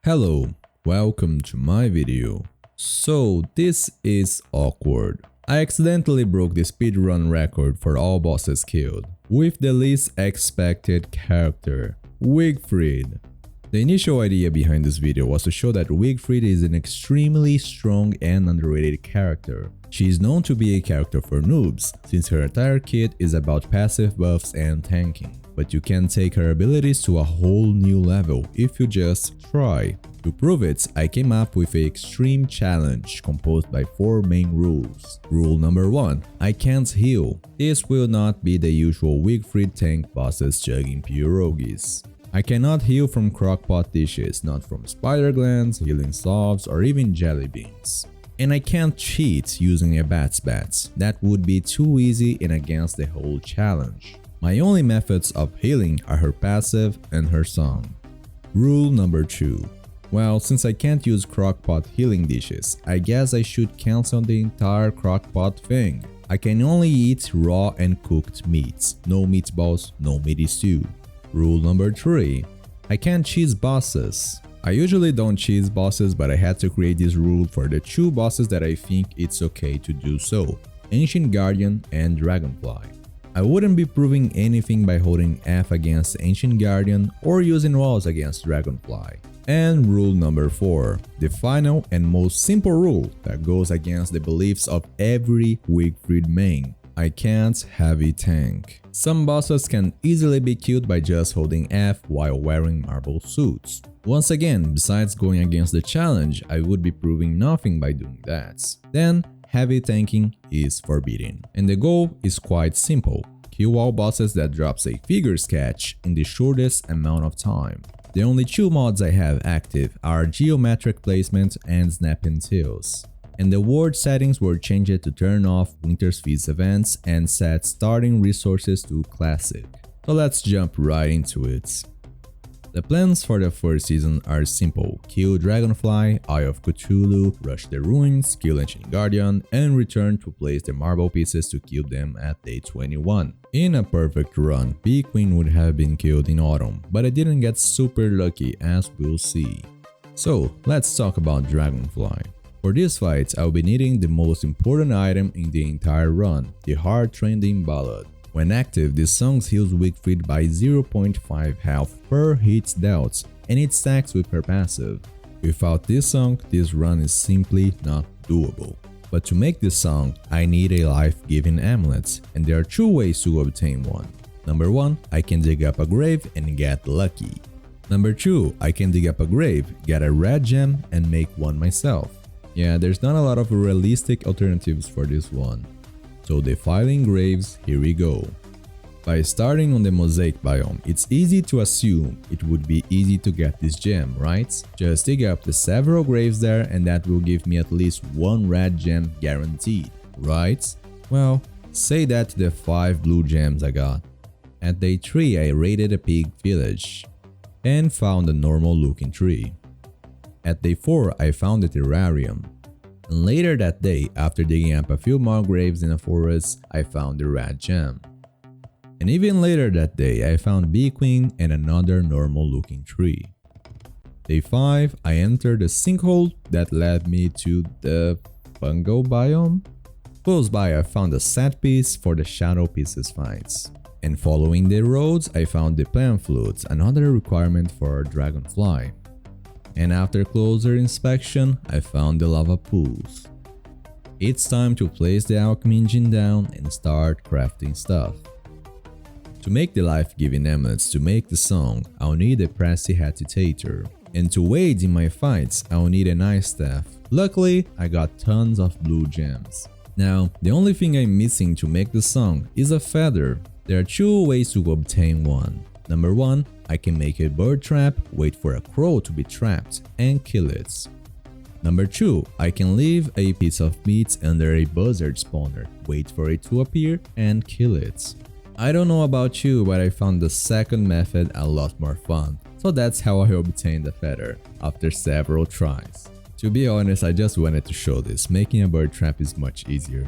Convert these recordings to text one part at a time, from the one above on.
Hello, welcome to my video. So this is awkward. I accidentally broke the speedrun record for all bosses killed, with the least expected character, Wigfrid. The initial idea behind this video was to show that Wigfrid is an extremely strong and underrated character. She is known to be a character for noobs, since her entire kit is about passive buffs and tanking. But you can take her abilities to a whole new level if you just try. To prove it, I came up with an extreme challenge composed by 4 main rules. Rule number 1. I can't heal. This will not be the usual Wigfrid tank bosses chugging pierogies. I cannot heal from crockpot dishes, not from spider glands, healing salves, or even jelly beans. And I can't cheat using a bat's bats. That would be too easy and against the whole challenge. My only methods of healing are her passive and her song. Rule number 2. Well, since I can't use crockpot healing dishes, I guess I should cancel the entire crockpot thing. I can only eat raw and cooked meats, no meatballs, no meaty stew. Rule number 3. I can't cheese bosses. I usually don't cheese bosses, but I had to create this rule for the 2 bosses that I think it's okay to do so, Ancient Guardian and Dragonfly. I wouldn't be proving anything by holding F against Ancient Guardian or using walls against Dragonfly. And rule number 4, the final and most simple rule that goes against the beliefs of every Wigfrid main. I can't heavy tank. Some bosses can easily be killed by just holding F while wearing marble suits. Once again, besides going against the challenge, I would be proving nothing by doing that. Then, heavy tanking is forbidden. And the goal is quite simple. Kill all bosses that drops a figure sketch in the shortest amount of time. The only 2 mods I have active are Geometric Placement and Snap and Tails. And the ward settings were changed to turn off Winter's Feast events and set starting resources to Classic. So let's jump right into it. The plans for the first season are simple: kill Dragonfly, Eye of Cthulhu, rush the ruins, kill Ancient Guardian, and return to place the marble pieces to kill them at day 21. In a perfect run, Bee Queen would have been killed in autumn, but I didn't get super lucky, as we'll see. So let's talk about Dragonfly. For this fight, I'll be needing the most important item in the entire run, the hard trending ballad. When active, this song heals Wigfrid by 0.5 health per hit dealt, and it stacks with her passive. Without this song, this run is simply not doable. But to make this song, I need a life-giving amulet, and there are 2 ways to obtain one. Number 1, I can dig up a grave and get lucky. Number 2, I can dig up a grave, get a red gem, and make one myself. Yeah, there's not a lot of realistic alternatives for this one. So defiling graves, here we go. By starting on the mosaic biome, it's easy to assume it would be easy to get this gem, right? Just dig up the several graves there and that will give me at least 1 red gem guaranteed, right? Well, say that to the 5 blue gems I got. At day 3 I raided a pig village and found a normal looking tree. At day 4 I found a terrarium. And later that day, after digging up a few more graves in a forest, I found the red gem. And even later that day, I found Bee Queen and another normal looking tree. Day 5, I entered a sinkhole that led me to the fungal biome. Close by, I found a set piece for the shadow pieces fights. And following the roads, I found the plant flutes, another requirement for Dragonfly. And after closer inspection, I found the lava pools. It's time to place the alchemy engine down and start crafting stuff. To make the life-giving amulets to make the song, I'll need a prestidigitator. And to aid in my fights, I'll need an ice staff. Luckily, I got tons of blue gems. Now, the only thing I'm missing to make the song is a feather. There are 2 ways to obtain one. Number 1, I can make a bird trap, wait for a crow to be trapped, and kill it. Number 2, I can leave a piece of meat under a buzzard spawner, wait for it to appear, and kill it. I don't know about you, but I found the second method a lot more fun, so that's how I obtained the feather, after several tries. To be honest, I just wanted to show this, making a bird trap is much easier.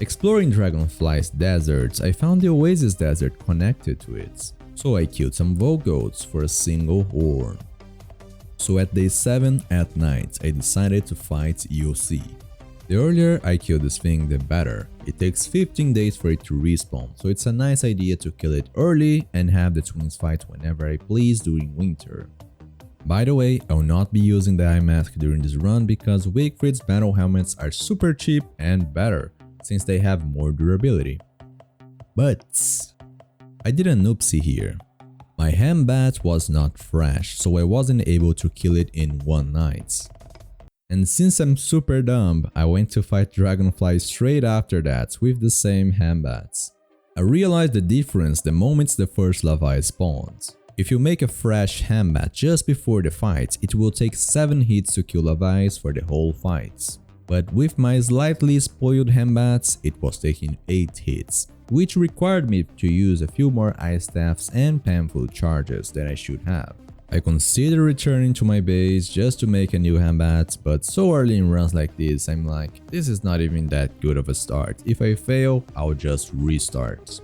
Exploring Dragonfly's deserts, I found the Oasis Desert connected to it. So I killed some Volgoats for a single horn. So at day 7 at night, I decided to fight EOC. The earlier I kill this thing, the better. It takes 15 days for it to respawn, so it's a nice idea to kill it early and have the twins fight whenever I please during winter. By the way, I will not be using the eye mask during this run because Wigfrid's battle helmets are super cheap and better, since they have more durability. But I did an oopsie here. My Hambat was not fresh, so I wasn't able to kill it in one night. And since I'm super dumb, I went to fight Dragonfly straight after that with the same Hambats. I realized the difference the moment the first Levi spawns. If you make a fresh Hambat just before the fight, it will take 7 hits to kill Levi's for the whole fight. But with my slightly spoiled Hambats, it was taking 8 hits, which required me to use a few more ice staffs and painful charges that I should have. I considered returning to my base just to make a new Hambat, but so early in runs like this, I'm like, this is not even that good of a start. If I fail, I'll just restart.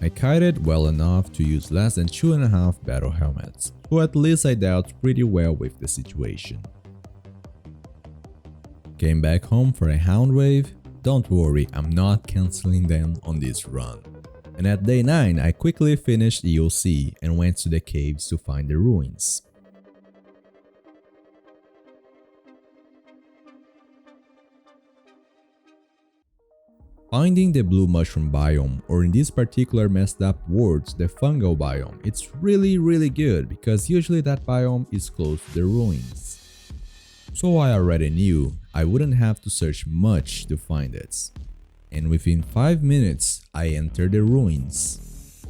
I kited well enough to use less than 2.5 battle helmets, so at least I dealt pretty well with the situation. Came back home for a hound wave. Don't worry, I'm not cancelling them on this run. And at day 9 I quickly finished EOC and went to the caves to find the ruins. Finding the blue mushroom biome, or in this particular messed up words, the fungal biome, it's really good because usually that biome is close to the ruins. So I already knew I wouldn't have to search much to find it. And within 5 minutes, I entered the ruins.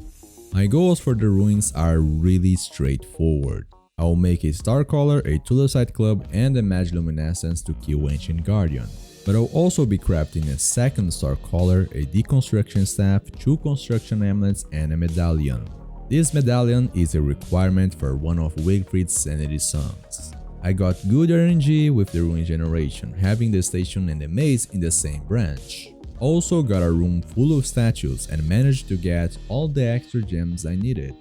My goals for the ruins are really straightforward. I will make a Star Caller, a Tulicite Club, and a Magiluminescence to kill Ancient Guardian. But I'll also be crafting a second Star Caller, a Deconstruction Staff, 2 Construction Amulets, and a Medallion. This Medallion is a requirement for one of Wigfrid's Sanity songs. I got good RNG with the Ruin Generation, having the station and the maze in the same branch. Also got a room full of statues and managed to get all the extra gems I needed.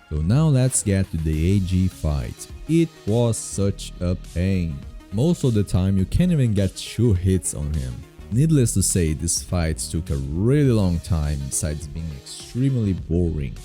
So now let's get to the AG fight. It was such a pain. Most of the time you can't even get 2 hits on him. Needless to say, this fight took a really long time besides being extremely boring.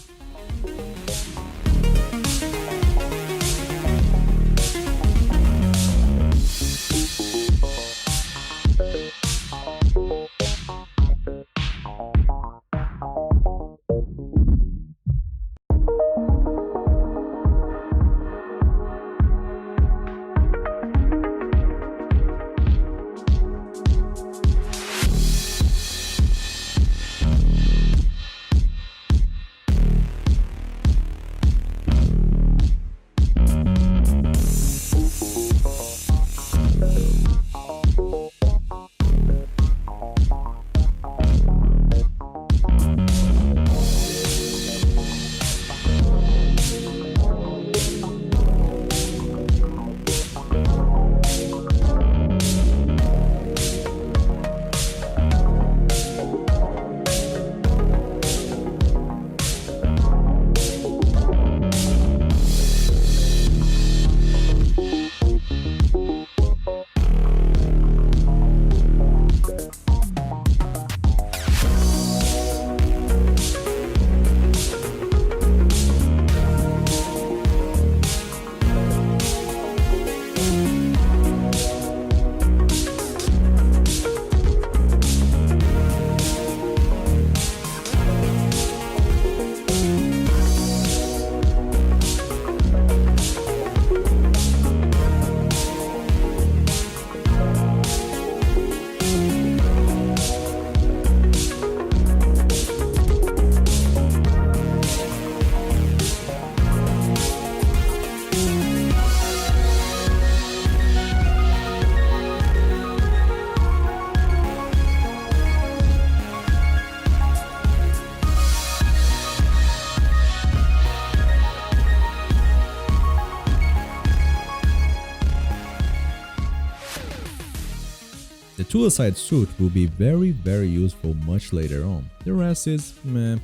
The Tool-side suit will be very useful much later on. The rest is meh.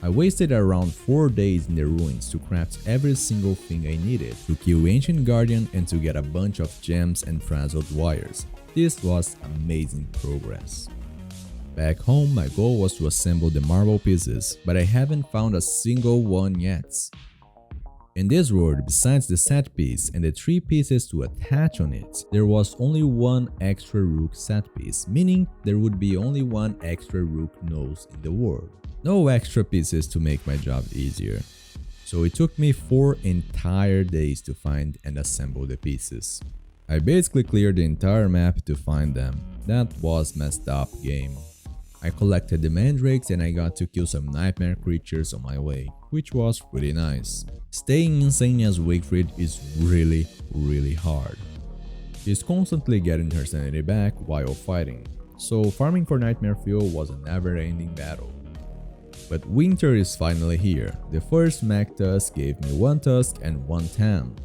I wasted around 4 days in the ruins to craft every single thing I needed to kill Ancient Guardian and to get a bunch of gems and frazzled wires. This was amazing progress. Back home, my goal was to assemble the marble pieces, but I haven't found a single one yet. In this world, besides the set piece and the 3 pieces to attach on it, there was only 1 extra rook set piece, meaning there would be only 1 extra rook nose in the world. No extra pieces to make my job easier. So it took me 4 entire days to find and assemble the pieces. I basically cleared the entire map to find them. That was messed up game. I collected the mandrakes and I got to kill some nightmare creatures on my way, which was pretty nice. Staying insane as Wigfrid is really hard. She's constantly getting her sanity back while fighting, so farming for nightmare fuel was a never-ending battle. But winter is finally here. The first MacTusk gave me 1 tusk and 1 tam.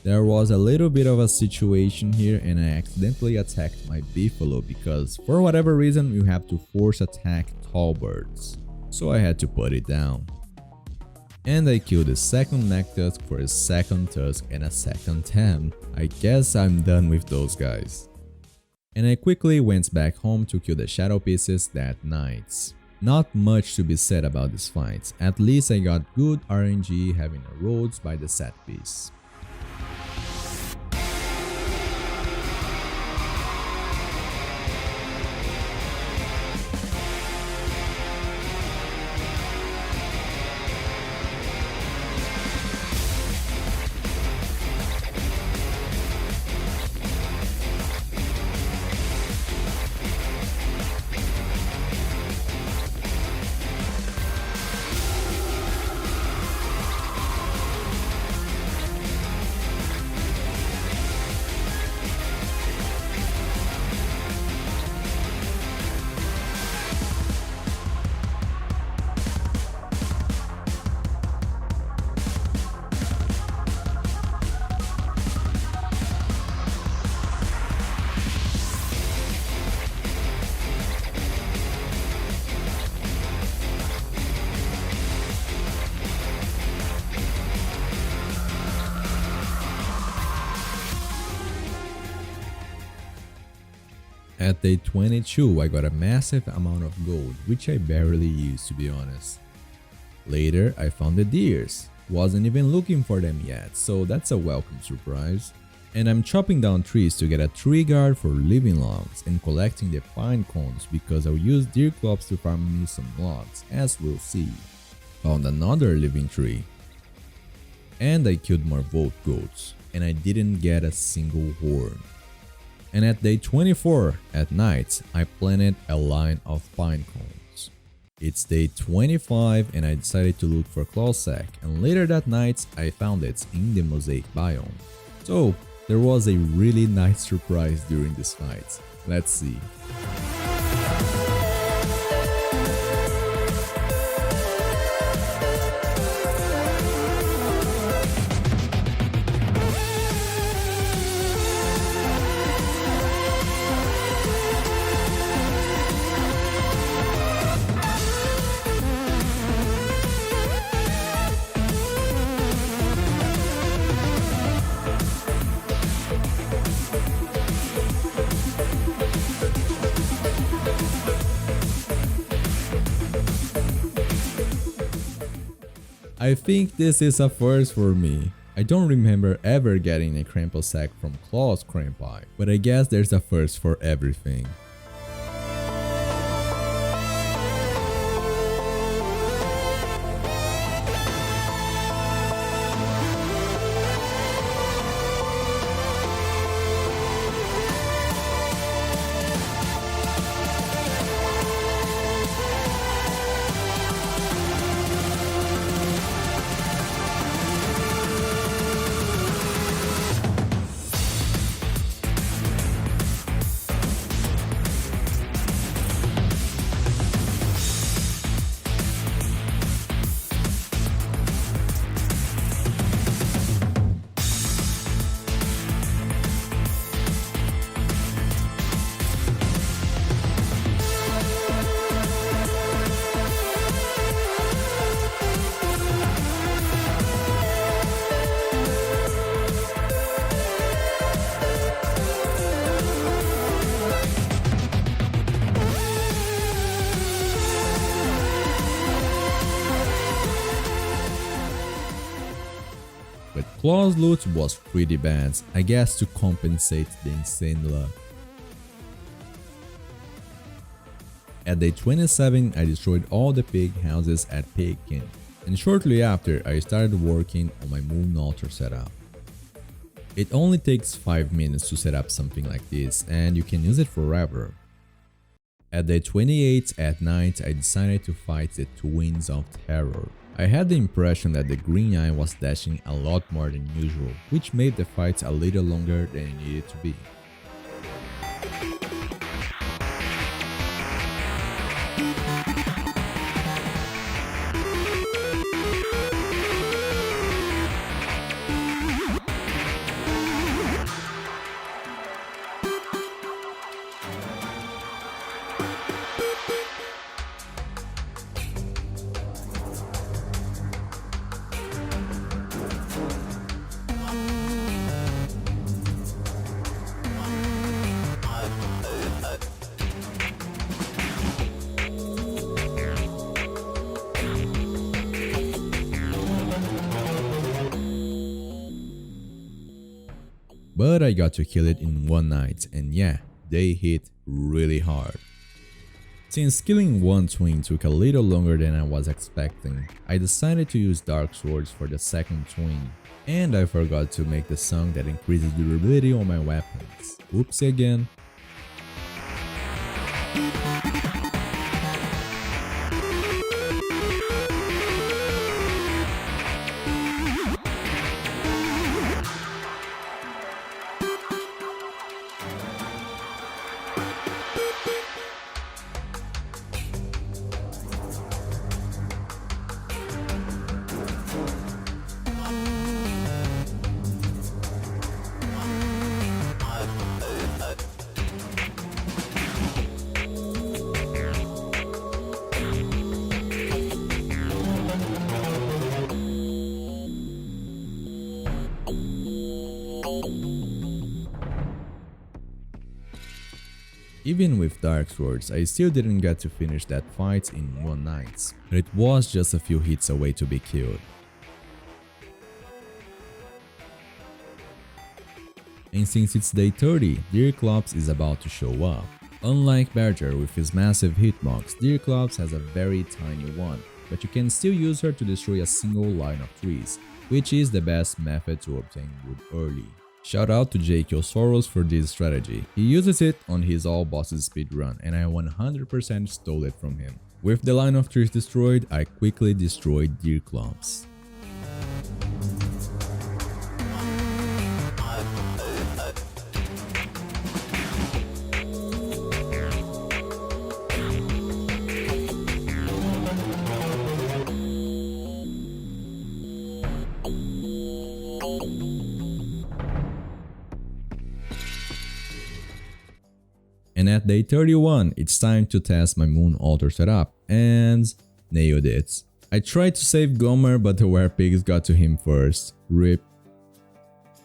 There was a little bit of a situation here and I accidentally attacked my beefalo because for whatever reason you have to force attack tall birds. So I had to put it down. And I killed the second MacTusk for a 2nd tusk and a 2nd tam. I guess I'm done with those guys. And I quickly went back home to kill the shadow pieces that night. Not much to be said about this fight, at least I got good RNG having a roads by the set piece. At day 22, I got a massive amount of gold, which I barely used to be honest. Later, I found the deers. Wasn't even looking for them yet, so that's a welcome surprise. And I'm chopping down trees to get a tree guard for living logs and collecting the pine cones because I'll use Deerclops to farm me some logs, as we'll see. Found another living tree. And I killed more Volt goats, and I didn't get a single horn. And at day 24, at night, I planted a line of pine cones. It's day 25 and I decided to look for Klaus sack, and later that night I found it in the mosaic biome. So there was a really nice surprise during this fight. Let's see. I think this is a first for me. I don't remember ever getting a Crample sack from Klaus Crampi, but I guess there's a first for everything. But Klaus' loot was pretty bad, I guess to compensate the insane luck. At day 27, I destroyed all the pig houses at Pigkin, and shortly after I started working on my moon altar setup. It only takes 5 minutes to set up something like this, and you can use it forever. At day 28 at night, I decided to fight the Twins of Terror. I had the impression that the green eye was dashing a lot more than usual, which made the fight a little longer than it needed to be. But I got to kill it in one night, and yeah, they hit really hard. Since killing one twin took a little longer than I was expecting, I decided to use dark swords for the second twin, and I forgot to make the song that increases durability on my weapons. Oopsie again. Even with Dark Swords, I still didn't get to finish that fight in one night, but it was just a few hits away to be killed. And since it's day 30, Deerclops is about to show up. Unlike Bearger with his massive hitbox, Deerclops has a very tiny one, but you can still use her to destroy a single line of trees, which is the best method to obtain wood early. Shout out to Soros for this strategy. He uses it on his all bosses speedrun and I 100% stole it from him. With the line of trees destroyed, I quickly destroyed Deerclops. And at day 31, it's time to test my moon altar setup, and nailed it. I tried to save Gomer, but the werepigs got to him first. RIP.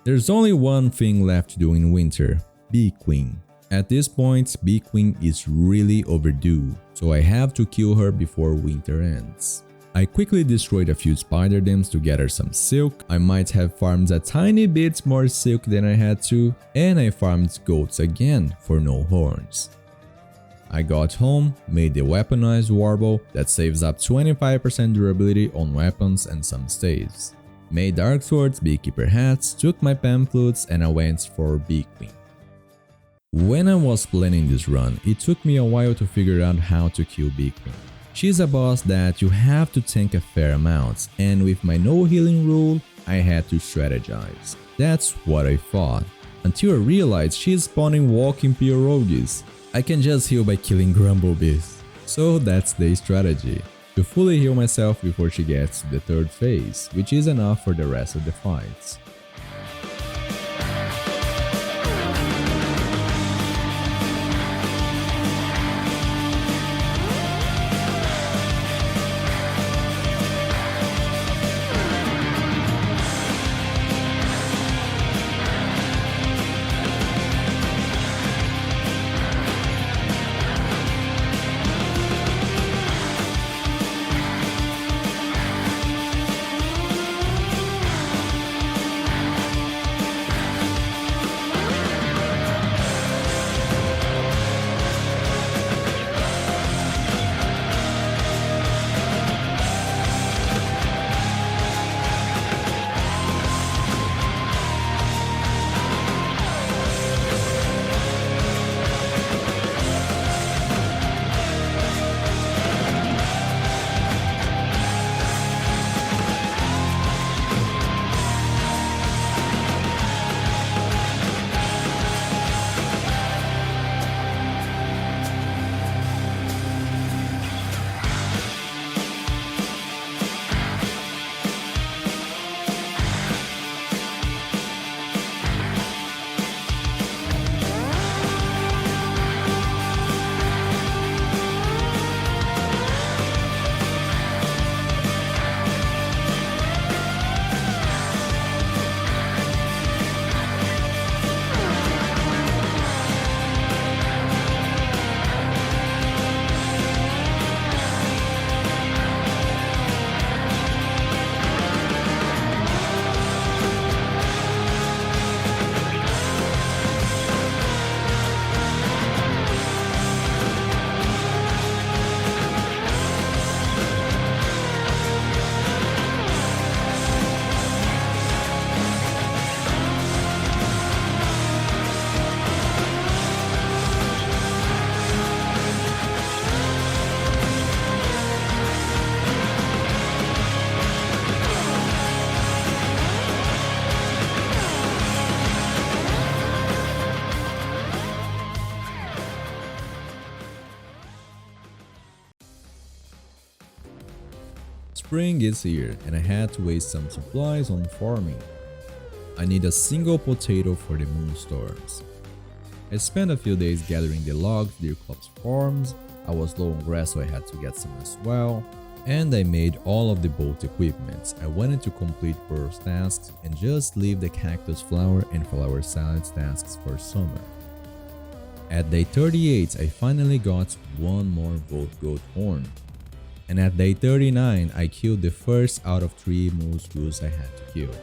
There's only one thing left to do in winter, Bee Queen. At this point, Bee Queen is really overdue, so I have to kill her before winter ends. I quickly destroyed a few spider dams to gather some silk. I might have farmed a tiny bit more silk than I had to, and I farmed goats again for no horns. I got home, made the weaponized warble that saves up 25% durability on weapons and some staves. Made dark swords, beekeeper hats, took my pamphlets, and I went for Bee Queen. When I was planning this run, it took me a while to figure out how to kill Bee Queen. She's a boss that you have to tank a fair amount, and with my no healing rule, I had to strategize. That's what I thought, until I realized she's spawning walking pierogies. I can just heal by killing grumblebees. So that's the strategy, to fully heal myself before she gets to the third phase, which is enough for the rest of the fights. Spring is here and I had to waste some supplies on farming. I need a single potato for the Moonstorms. I spent a few days gathering the logs Deerclops farms, I was low on grass so I had to get some as well, and I made all of the boat equipment. I wanted to complete Pearl's tasks and just leave the cactus flower and flower salads tasks for summer. At day 38, I finally got one more Vote Goat horn. And at day 39, I killed the first out of 3 Moose Goose I had to kill.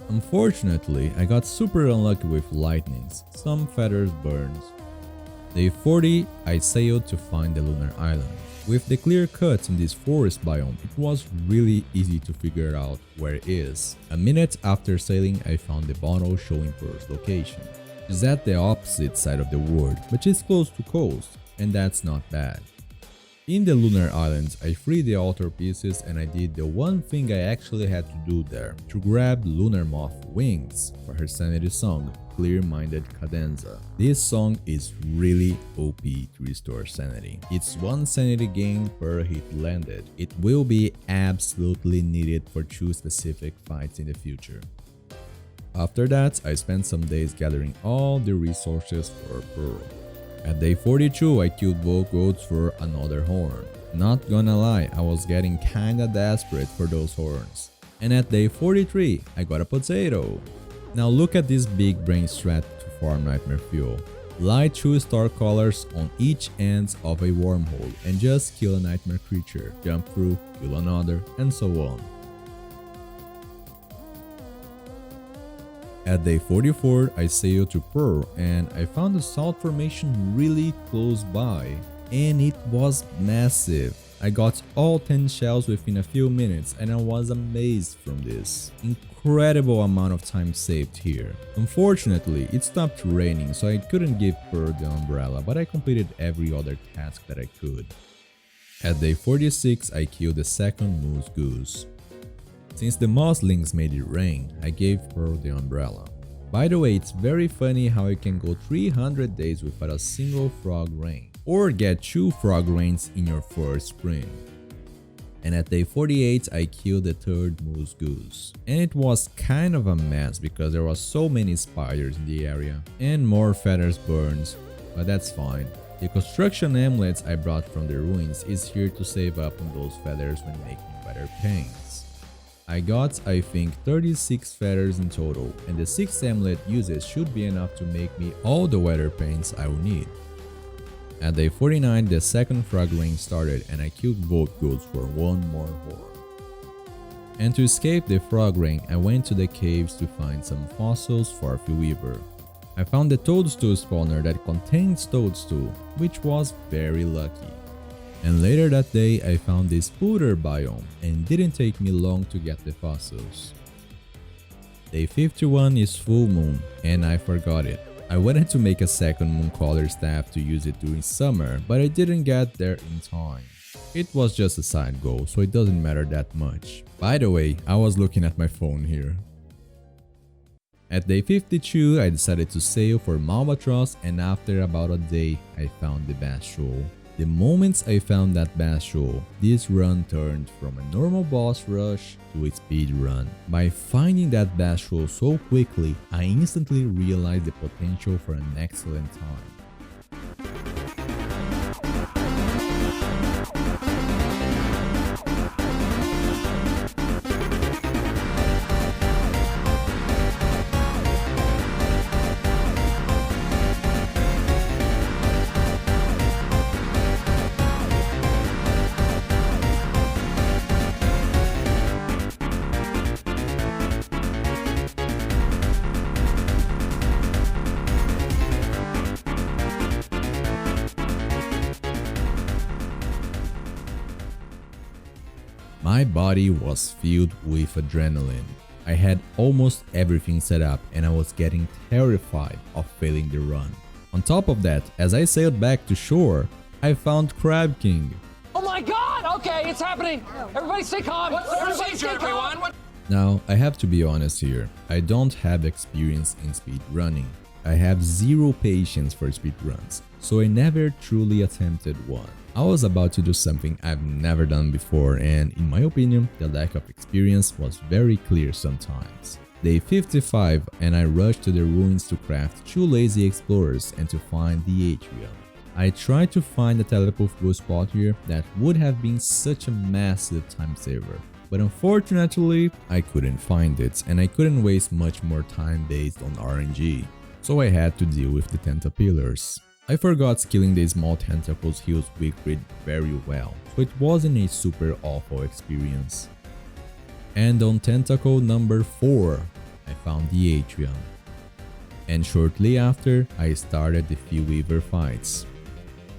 Unfortunately, I got super unlucky with lightnings, some feathers burned. Day 40, I sailed to find the Lunar Island. With the clear cuts in this forest biome, it was really easy to figure out where it is. A minute after sailing, I found the bottle showing Pearl's location. She's at the opposite side of the world, but she's close to coast, and that's not bad. In the Lunar Islands, I freed the altar pieces and I did the one thing I actually had to do there, to grab Lunar Moth wings for her sanity song, Clear-Minded Cadenza. This song is really OP to restore sanity. It's 1 sanity gain per hit landed. It will be absolutely needed for 2 specific fights in the future. After that, I spent some days gathering all the resources for Pearl. At day 42, I killed both goats for another horn. Not gonna lie, I was getting kinda desperate for those horns. And at day 43, I got a potato. Now look at this big brain strat to farm Nightmare Fuel. Light 2 star colors on each end of a wormhole and just kill a nightmare creature, jump through, kill another, and so on. At day 44, I sailed to Pearl and I found a salt formation really close by, and it was massive. I got all 10 shells within a few minutes and I was amazed from this. Incredible amount of time saved here. Unfortunately, it stopped raining so I couldn't give Pearl the umbrella, but I completed every other task that I could. At day 46, I killed the second Moose Goose. Since the Moslings made it rain, I gave Pearl the umbrella. By the way, it's very funny how you can go 300 days without a single frog rain, or get 2 frog rains in your first spring. And at day 48, I killed the third Moose Goose. And it was kind of a mess because there was so many spiders in the area, and more feathers burned, but that's fine. The construction amulets I brought from the ruins is here to save up on those feathers when making weather paints. I got, I think, 36 feathers in total, and the 6 amulet uses should be enough to make me all the weather paints I will need. At day 49, the second frog rain started and I killed both goats for 1 more horn. And to escape the frog rain, I went to the caves to find some fossils for Fuelweaver. I found the Toadstool spawner that contains Toadstool, which was very lucky. And later that day, I found this Spooder biome and didn't take me long to get the fossils. Day 51 is full moon and I forgot it. I wanted to make a second moon collar staff to use it during summer, but I didn't get there in time. It was just a side goal, so it doesn't matter that much. By the way, I was looking at my phone here. At day 52, I decided to sail for Malbatross, and after about a day, I found the Bass Shoal. The moment I found that Bass Shoal, this run turned from a normal boss rush to a speed run. By finding that Bass Shoal so quickly, I instantly realized the potential for an excellent time. My body was filled with adrenaline. I had almost everything set up and I was getting terrified of failing the run. On top of that, as I sailed back to shore, I found Crab King. Oh my god! Okay, it's happening! Everybody stay calm! Everybody stay calm! Now, I have to be honest here, I don't have experience in speed running. I have zero patience for speedruns, so I never truly attempted one. I was about to do something I've never done before and, in my opinion, the lack of experience was very clear sometimes. Day 55 and I rushed to the ruins to craft 2 lazy explorers and to find the atrium. I tried to find a teleportable spot here that would have been such a massive time saver, but unfortunately I couldn't find it and I couldn't waste much more time based on RNG, so I had to deal with the Tentapillars. I forgot killing the small tentacles heals Wigfrid very well, so it wasn't a super awful experience. And on tentacle number 4, I found the atrium. And shortly after, I started the Fuelweaver fights.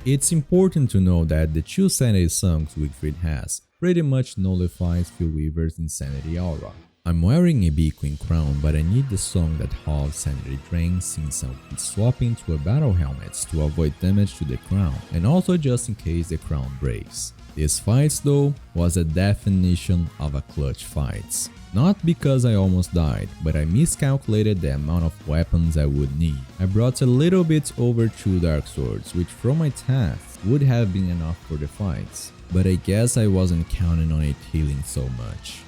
It's important to know that the 2 sanity songs Wigfrid has pretty much nullifies Fuelweaver's insanity aura. I'm wearing a Bee-Queen crown, but I need the song that halves sanity drain since I'll be swapping to a battle helmet to avoid damage to the crown and also just in case the crown breaks. This fight though was a definition of a clutch fight. Not because I almost died, but I miscalculated the amount of weapons I would need. I brought a little bit over 2 dark swords, which from my tasks would have been enough for the fights, but I guess I wasn't counting on it healing so much.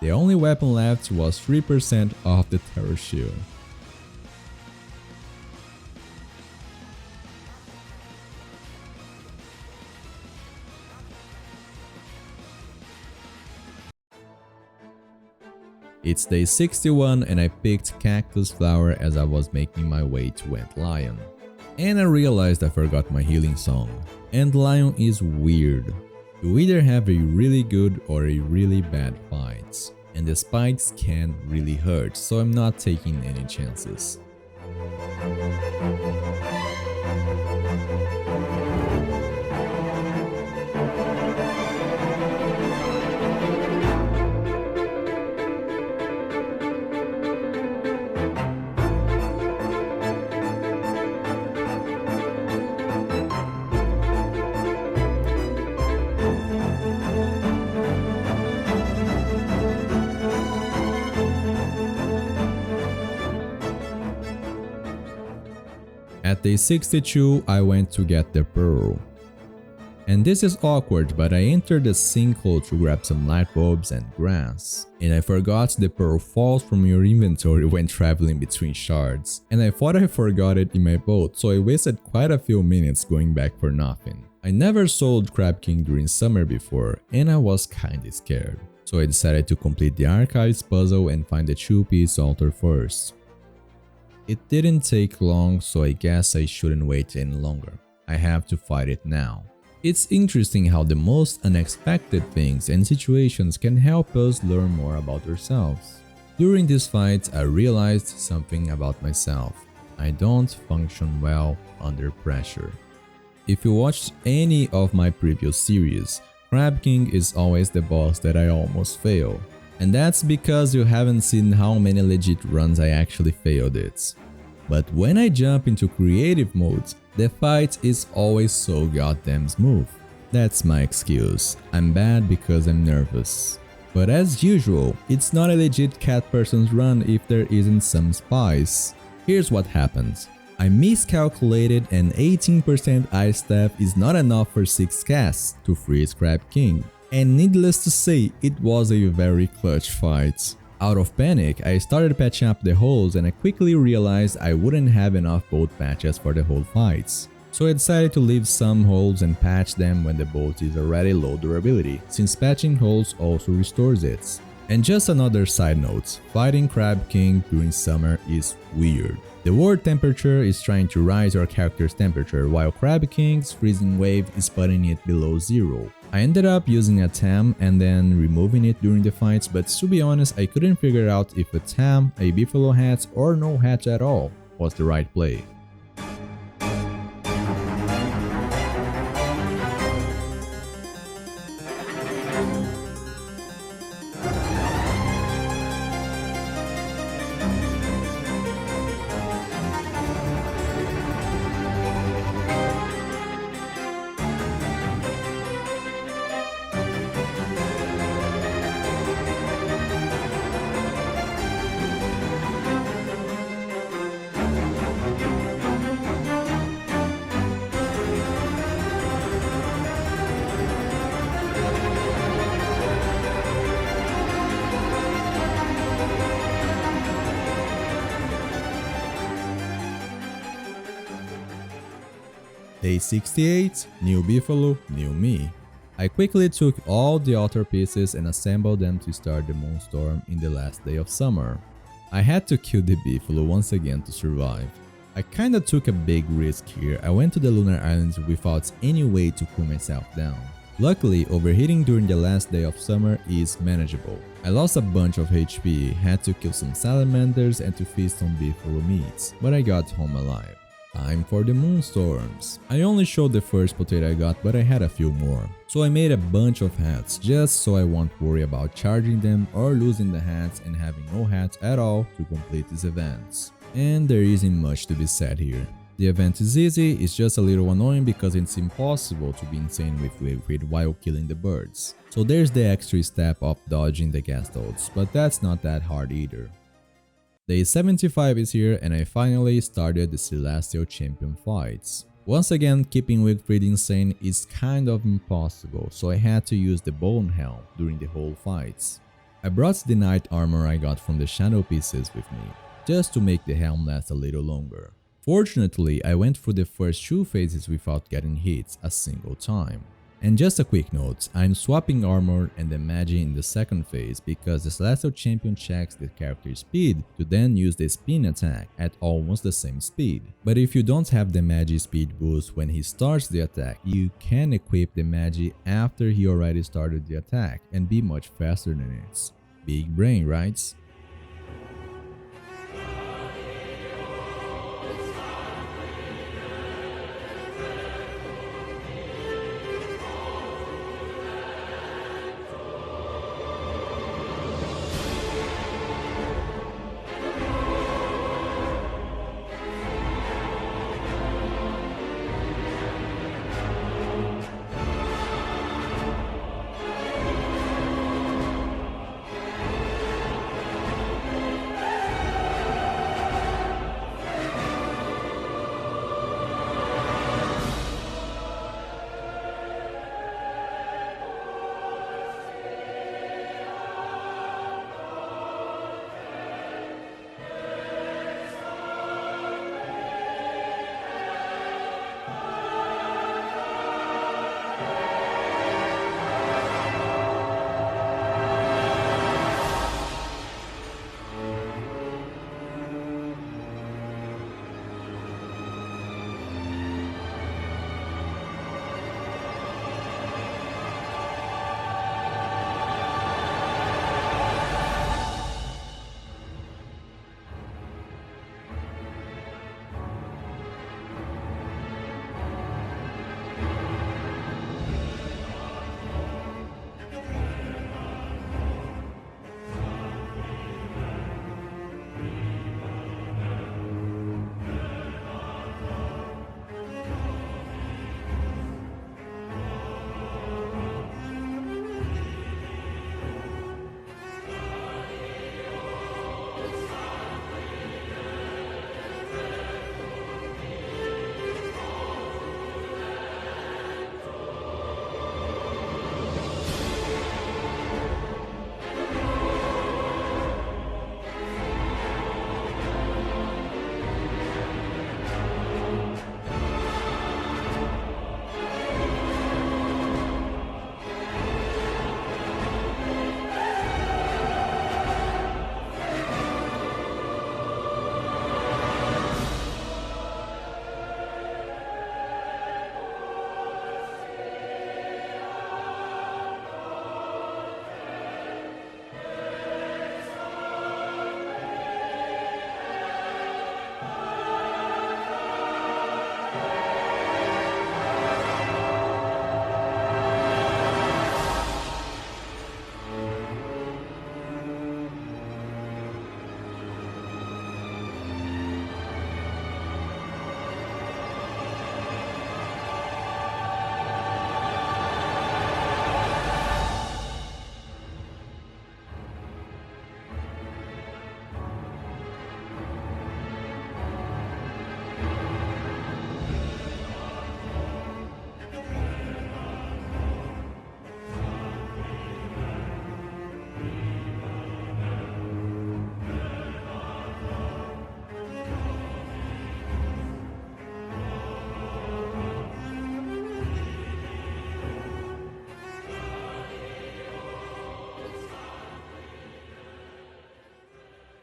The only weapon left was 3% of the Terror Shield. It's day 61 and I picked Cactus Flower as I was making my way to Antlion. And I realized I forgot my healing song. Antlion is weird. You either have a really good or a really bad fight, and the spikes can really hurt, so I'm not taking any chances. At day 62, I went to get the pearl. And this is awkward, but I entered the sinkhole to grab some light bulbs and grass. And I forgot the pearl falls from your inventory when traveling between shards. And I thought I forgot it in my boat, so I wasted quite a few minutes going back for nothing. I never sold Crab King during summer before, and I was kinda scared. So I decided to complete the Archives puzzle and find the 2-piece altar first. It didn't take long, so I guess I shouldn't wait any longer. I have to fight it now. It's interesting how the most unexpected things and situations can help us learn more about ourselves. During this fight, I realized something about myself. I don't function well under pressure. If you watched any of my previous series, Crab King is always the boss that I almost fail. And that's because you haven't seen how many legit runs I actually failed it. But when I jump into creative mode, the fight is always so goddamn smooth. That's my excuse. I'm bad because I'm nervous. But as usual, it's not a legit CatPerson's run if there isn't some spice. Here's what happens. I miscalculated and 18% ice staff is not enough for 6 casts to freeze Crab King. And needless to say, it was a very clutch fight. Out of panic, I started patching up the holes and I quickly realized I wouldn't have enough bolt patches for the whole fights. So I decided to leave some holes and patch them when the bolt is already low durability, since patching holes also restores it. And just another side note, fighting Crab King during summer is weird. The world temperature is trying to rise your character's temperature while Crab King's freezing wave is putting it below 0. I ended up using a tam and then removing it during the fights, but to be honest I couldn't figure out if a tam, a buffalo hat or no hat at all was the right play. Day 68, new Buffalo, new me. I quickly took all the altar pieces and assembled them to start the Moonstorm in the last day of summer. I had to kill the Buffalo once again to survive. I kinda took a big risk here. I went to the Lunar Islands without any way to cool myself down. Luckily, overheating during the last day of summer is manageable. I lost a bunch of HP, had to kill some salamanders and to feast on buffalo meats, but I got home alive. Time for the Moonstorms. I only showed the first potato I got, but I had a few more. So I made a bunch of hats just so I won't worry about charging them or losing the hats and having no hats at all to complete these events. And there isn't much to be said here. The event is easy, it's just a little annoying because it's impossible to be insane with Wigfrid while killing the birds. So there's the extra step of dodging the Gastodes, but that's not that hard either. Day 75 is here and I finally started the Celestial Champion fights. Once again, keeping Wigfrid insane is kind of impossible, so I had to use the Bone Helm during the whole fights. I brought the Knight armor I got from the shadow pieces with me, just to make the helm last a little longer. Fortunately, I went through the first 2 phases without getting hit a single time. And just a quick note, I'm swapping armor and the magi in the second phase because the Celestial Champion checks the character's speed to then use the spin attack at almost the same speed. But if you don't have the magi speed boost when he starts the attack, you can equip the magi after he already started the attack and be much faster than it. Big brain, right?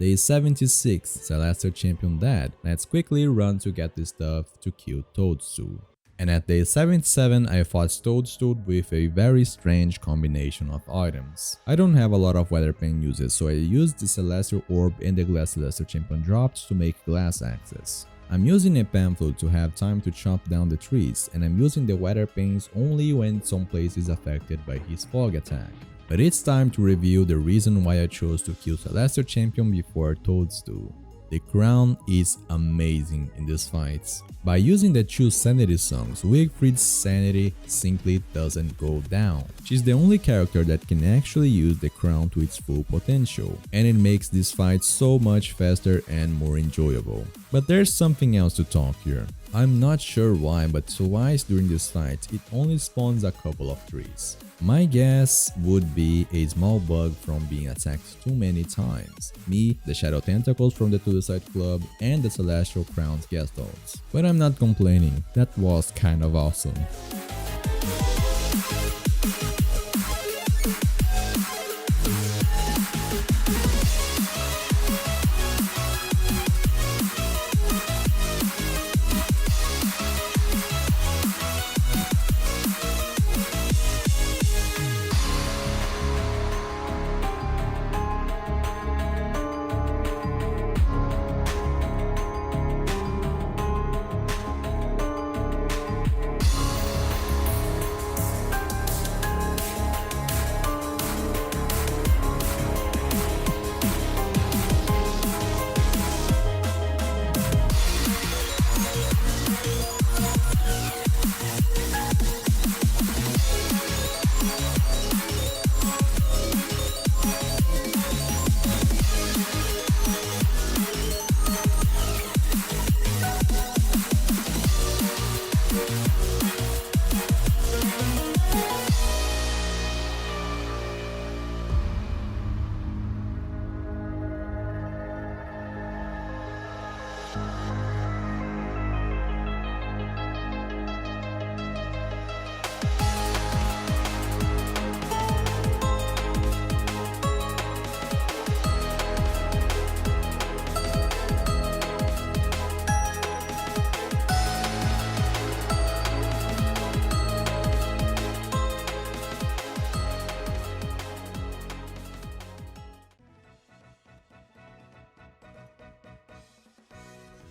Day 76, Celestial Champion dead. Let's quickly run to get this stuff to kill Toadstool. And at day 77, I fought Toadstool with a very strange combination of items. I don't have a lot of weather pane uses, so I used the Celestial Orb and the Glass Celestial Champion dropped to make glass axes. I'm using a pamphlet to have time to chop down the trees, and I'm using the weather panes only when some place is affected by his fog attack. But it's time to reveal the reason why I chose to kill Celestial Champion before Toadstool. The crown is amazing in this fight. By using the 2 sanity songs, Wigfrid's sanity simply doesn't go down. She's the only character that can actually use the crown to its full potential, and it makes this fight so much faster and more enjoyable. But there's something else to talk here. I'm not sure why, but twice during this fight, it only spawns a couple of trees. My guess would be a small bug from being attacked too many times. Me, the Shadow Tentacles from the Suicide Club, and the Celestial Crown's guest dogs. But I'm not complaining, that was kind of awesome.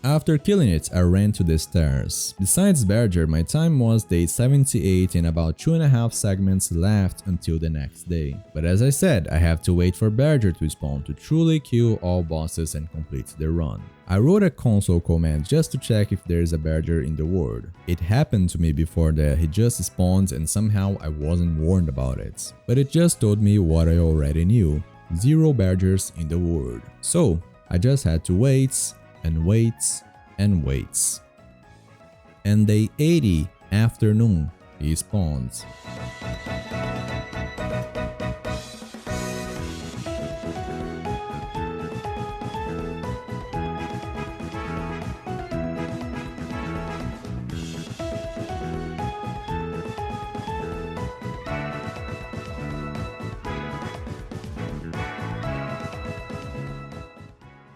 After killing it, I ran to the stairs. Besides Bearger, my time was day 78 and about 2.5 segments left until the next day. But as I said, I have to wait for Bearger to spawn to truly kill all bosses and complete the run. I wrote a console command just to check if there is a Bearger in the world. It happened to me before that he just spawned and somehow I wasn't warned about it. But it just told me what I already knew. 0 Beargers in the world. So I just had to wait and waits and waits. And day 80 afternoon, he spawns.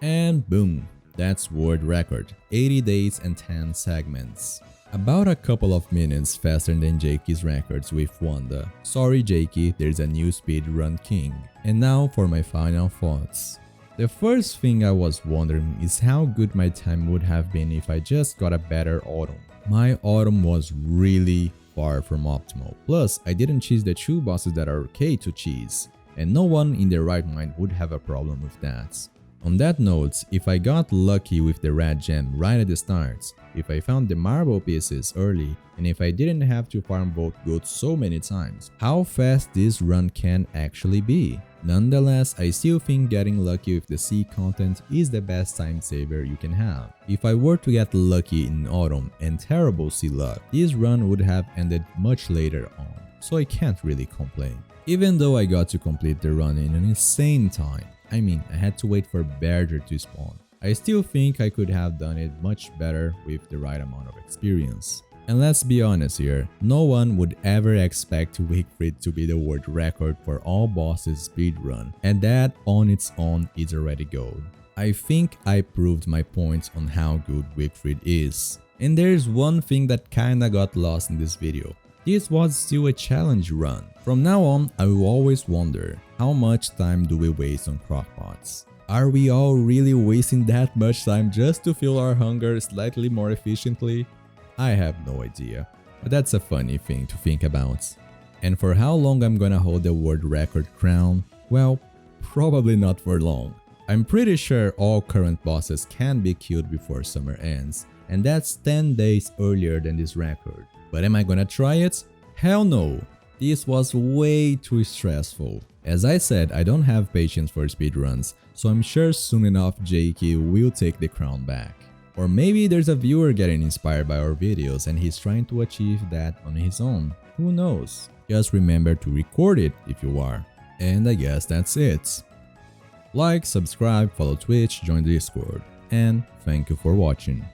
And boom. That's world record, 80 days and 10 segments. About a couple of minutes faster than Jakey's records with Wanda. Sorry Jakey, there's a new speedrun king. And now for my final thoughts. The first thing I was wondering is how good my time would have been if I just got a better autumn. My autumn was really far from optimal, plus I didn't cheese the 2 bosses that are okay to cheese, and no one in their right mind would have a problem with that. On that note, if I got lucky with the red gem right at the start, if I found the marble pieces early, and if I didn't have to farm both goods so many times, how fast this run can actually be. Nonetheless, I still think getting lucky with the sea content is the best time saver you can have. If I were to get lucky in autumn and terrible sea luck, this run would have ended much later on, so I can't really complain. Even though I got to complete the run in an insane time. I mean, I had to wait for Bearger to spawn. I still think I could have done it much better with the right amount of experience. And let's be honest here, no one would ever expect Wigfrid to be the world record for all bosses speedrun, and that on its own is already gold. I think I proved my points on how good Wigfrid is. And there's one thing that kinda got lost in this video. This was still a challenge run. From now on, I will always wonder, how much time do we waste on crockpots? Are we all really wasting that much time just to fill our hunger slightly more efficiently? I have no idea, but that's a funny thing to think about. And for how long I'm gonna hold the world record crown? Well, probably not for long. I'm pretty sure all current bosses can be killed before summer ends, and that's 10 days earlier than this record. But am I gonna try it? Hell no! This was way too stressful. As I said, I don't have patience for speedruns, so I'm sure soon enough JK will take the crown back. Or maybe there's a viewer getting inspired by our videos and he's trying to achieve that on his own. Who knows? Just remember to record it if you are. And I guess that's it. Like, subscribe, follow Twitch, join the Discord, and thank you for watching.